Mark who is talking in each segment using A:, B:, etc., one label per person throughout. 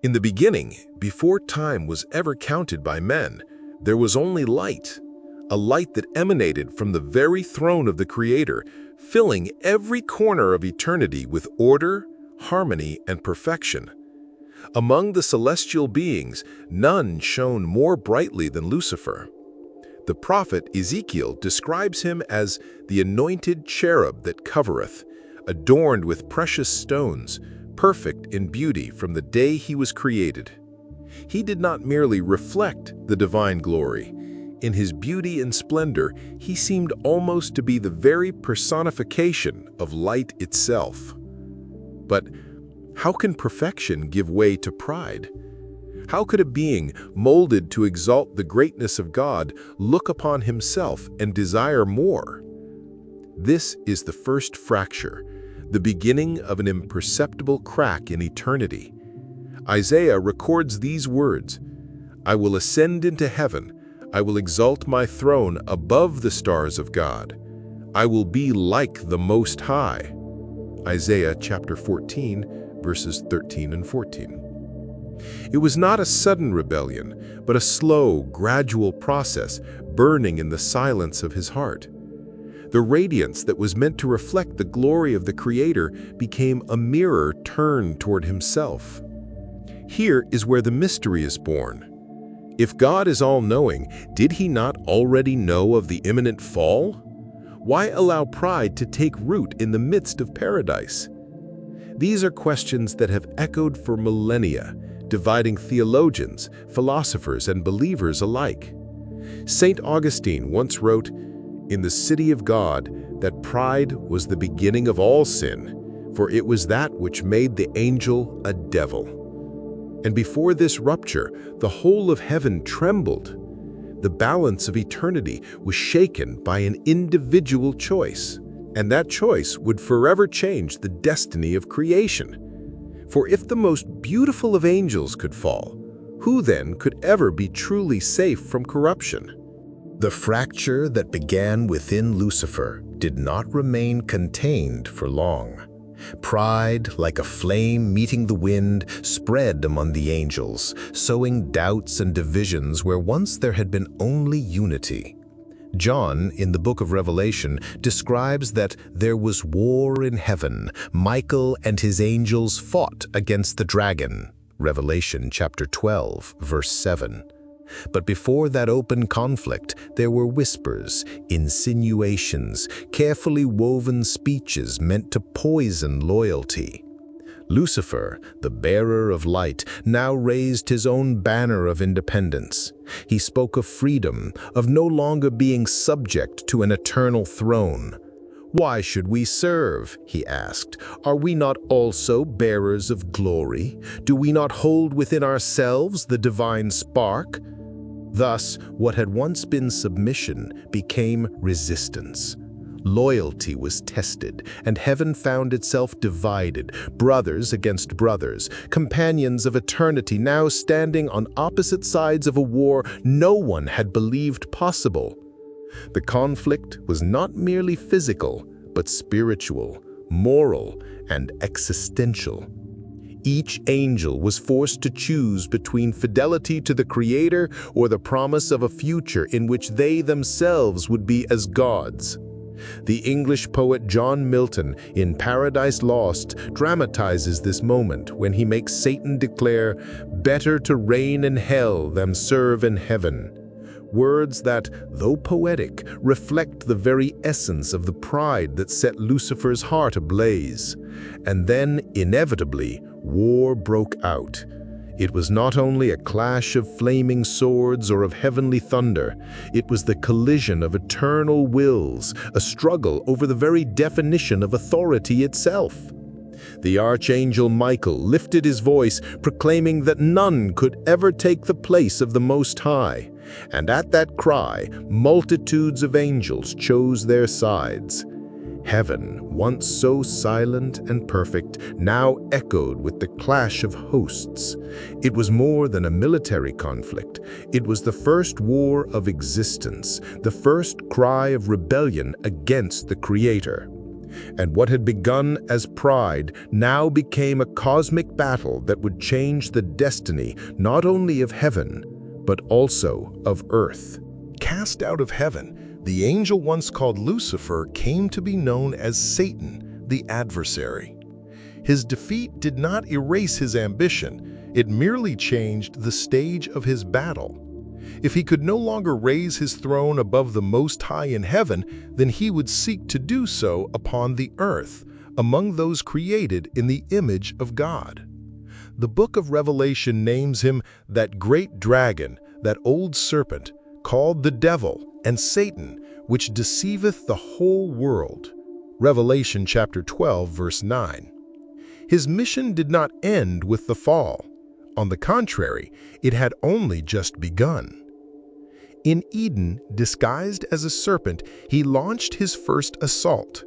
A: In the beginning, before time was ever counted by men, there was only light, a light that emanated from the very throne of the Creator, filling every corner of eternity with order, harmony, and perfection. Among the celestial beings, none shone more brightly than Lucifer. The prophet Ezekiel describes him as the anointed cherub that covereth, adorned with precious stones, perfect in beauty from the day he was created. He did not merely reflect the divine glory. In his beauty and splendor, he seemed almost to be the very personification of light itself. But how can perfection give way to pride? How could a being molded to exalt the greatness of God look upon himself and desire more? This is the first fracture, the beginning of an imperceptible crack in eternity. Isaiah records these words, "I will ascend into heaven. I will exalt my throne above the stars of God. I will be like the Most High." Isaiah chapter 14, verses 13 and 14. It was not a sudden rebellion, but a slow, gradual process burning in the silence of his heart. The radiance that was meant to reflect the glory of the Creator became a mirror turned toward himself. Here is where the mystery is born. If God is all-knowing, did he not already know of the imminent fall? Why allow pride to take root in the midst of paradise? These are questions that have echoed for millennia, dividing theologians, philosophers, and believers alike. St. Augustine once wrote, "In the city of God, that pride was the beginning of all sin, for it was that which made the angel a devil." And before this rupture, the whole of heaven trembled. The balance of eternity was shaken by an individual choice, and that choice would forever change the destiny of creation. For if the most beautiful of angels could fall, who then could ever be truly safe from corruption?
B: The fracture that began within Lucifer did not remain contained for long. Pride, like a flame meeting the wind, spread among the angels, sowing doubts and divisions where once there had been only unity. John, in the book of Revelation, describes that there was war in heaven. Michael and his angels fought against the dragon. Revelation chapter 12, verse 7. But before that open conflict, there were whispers, insinuations, carefully woven speeches meant to poison loyalty. Lucifer, the bearer of light, now raised his own banner of independence. He spoke of freedom, of no longer being subject to an eternal throne. "Why should we serve?" he asked. "Are we not also bearers of glory? Do we not hold within ourselves the divine spark?" Thus, what had once been submission became resistance. Loyalty was tested, and heaven found itself divided, brothers against brothers, companions of eternity now standing on opposite sides of a war no one had believed possible. The conflict was not merely physical, but spiritual, moral, and existential. Each angel was forced to choose between fidelity to the Creator or the promise of a future in which they themselves would be as gods. The English poet John Milton, in Paradise Lost, dramatizes this moment when he makes Satan declare, "Better to reign in hell than serve in heaven." Words that, though poetic, reflect the very essence of the pride that set Lucifer's heart ablaze. And then, inevitably, war broke out. It was not only a clash of flaming swords or of heavenly thunder, it was the collision of eternal wills, a struggle over the very definition of authority itself. The archangel Michael lifted his voice, proclaiming that none could ever take the place of the Most High. And at that cry, multitudes of angels chose their sides. Heaven, once so silent and perfect, now echoed with the clash of hosts. It was more than a military conflict. It was the first war of existence, the first cry of rebellion against the Creator. And what had begun as pride now became a cosmic battle that would change the destiny not only of heaven, but also of earth. Cast out of heaven, the angel once called Lucifer came to be known as Satan, the adversary. His defeat did not erase his ambition, it merely changed the stage of his battle. If he could no longer raise his throne above the Most High in heaven, then he would seek to do so upon the earth, among those created in the image of God. The book of Revelation names him that great dragon, that old serpent, called the devil and Satan, which deceiveth the whole world. Revelation chapter 12, verse 9. His mission did not end with the fall. On the contrary, it had only just begun. In Eden, disguised as a serpent, he launched his first assault.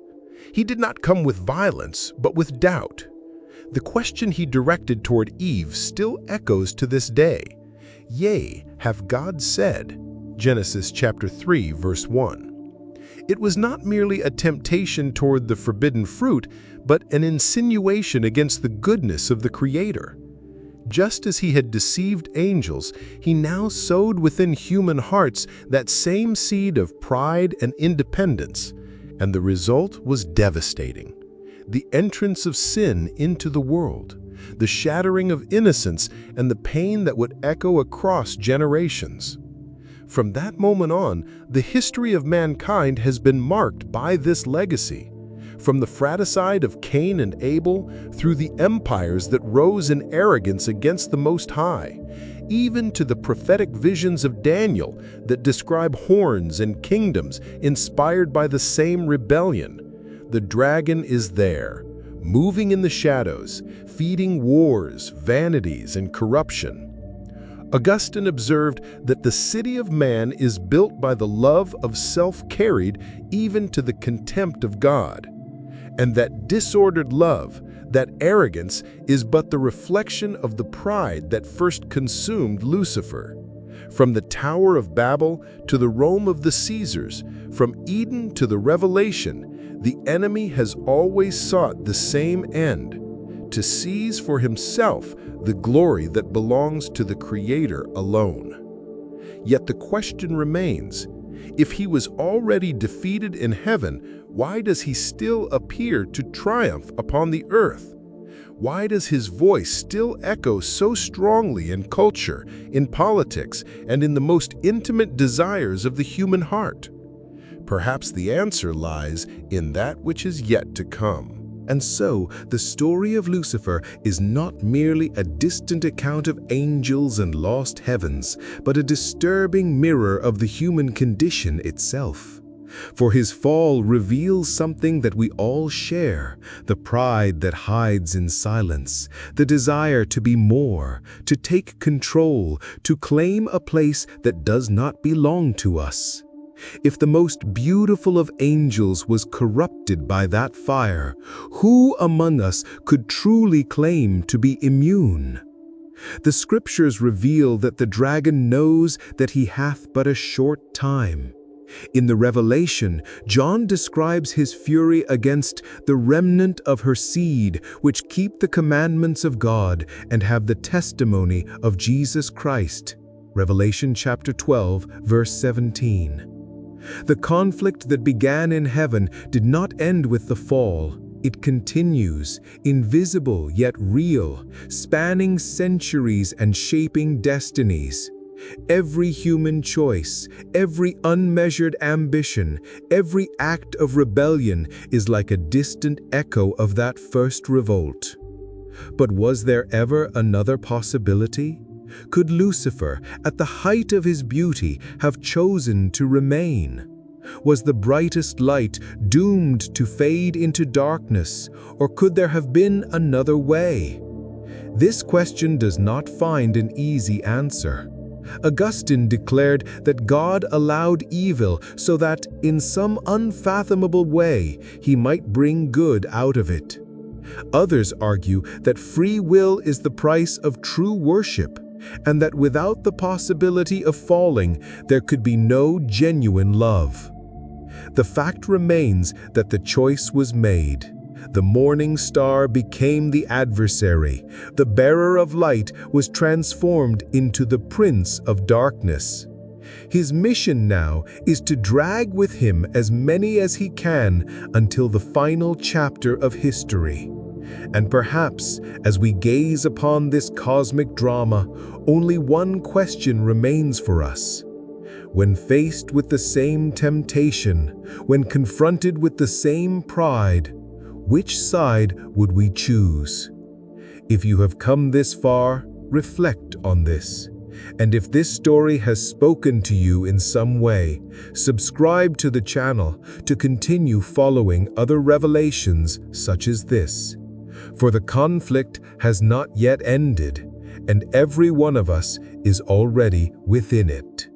B: He did not come with violence, but with doubt. The question he directed toward Eve still echoes to this day. Yea, have God said? Genesis chapter 3, verse 1. It was not merely a temptation toward the forbidden fruit, but an insinuation against the goodness of the Creator. Just as he had deceived angels, he now sowed within human hearts that same seed of pride and independence, and the result was devastating. The entrance of sin into the world, the shattering of innocence, and the pain that would echo across generations. From that moment on, the history of mankind has been marked by this legacy. From the fratricide of Cain and Abel, through the empires that rose in arrogance against the Most High, even to the prophetic visions of Daniel that describe horns and kingdoms inspired by the same rebellion, the dragon is there, moving in the shadows, feeding wars, vanities, and corruption. Augustine observed that the city of man is built by the love of self carried even to the contempt of God. And that disordered love, that arrogance, is but the reflection of the pride that first consumed Lucifer. From the Tower of Babel to the Rome of the Caesars, from Eden to the Revelation, the enemy has always sought the same end: to seize for himself the glory that belongs to the Creator alone. Yet the question remains, if he was already defeated in heaven, why does he still appear to triumph upon the earth? Why does his voice still echo so strongly in culture, in politics, and in the most intimate desires of the human heart? Perhaps the answer lies in that which is yet to come. And so, the story of Lucifer is not merely a distant account of angels and lost heavens, but a disturbing mirror of the human condition itself. For his fall reveals something that we all share: the pride that hides in silence, the desire to be more, to take control, to claim a place that does not belong to us. If the most beautiful of angels was corrupted by that fire, who among us could truly claim to be immune? The scriptures reveal that the dragon knows that he hath but a short time. In the Revelation, John describes his fury against the remnant of her seed, which keep the commandments of God and have the testimony of Jesus Christ. Revelation chapter 12, verse 17. The conflict that began in heaven did not end with the fall. It continues, invisible yet real, spanning centuries and shaping destinies. Every human choice, every unmeasured ambition, every act of rebellion is like a distant echo of that first revolt. But was there ever another possibility? Could Lucifer, at the height of his beauty, have chosen to remain? Was the brightest light doomed to fade into darkness, or could there have been another way? This question does not find an easy answer. Augustine declared that God allowed evil so that, in some unfathomable way, he might bring good out of it. Others argue that free will is the price of true worship, and that without the possibility of falling, there could be no genuine love.
A: The fact remains that the choice was made. The morning star became the adversary. The bearer of light was transformed into the prince of darkness. His mission now is to drag with him as many as he can until the final chapter of history. And perhaps, as we gaze upon this cosmic drama, only one question remains for us. When faced with the same temptation, when confronted with the same pride, which side would we choose? If you have come this far, reflect on this. And if this story has spoken to you in some way, subscribe to the channel to continue following other revelations such as this. For the conflict has not yet ended, and every one of us is already within it.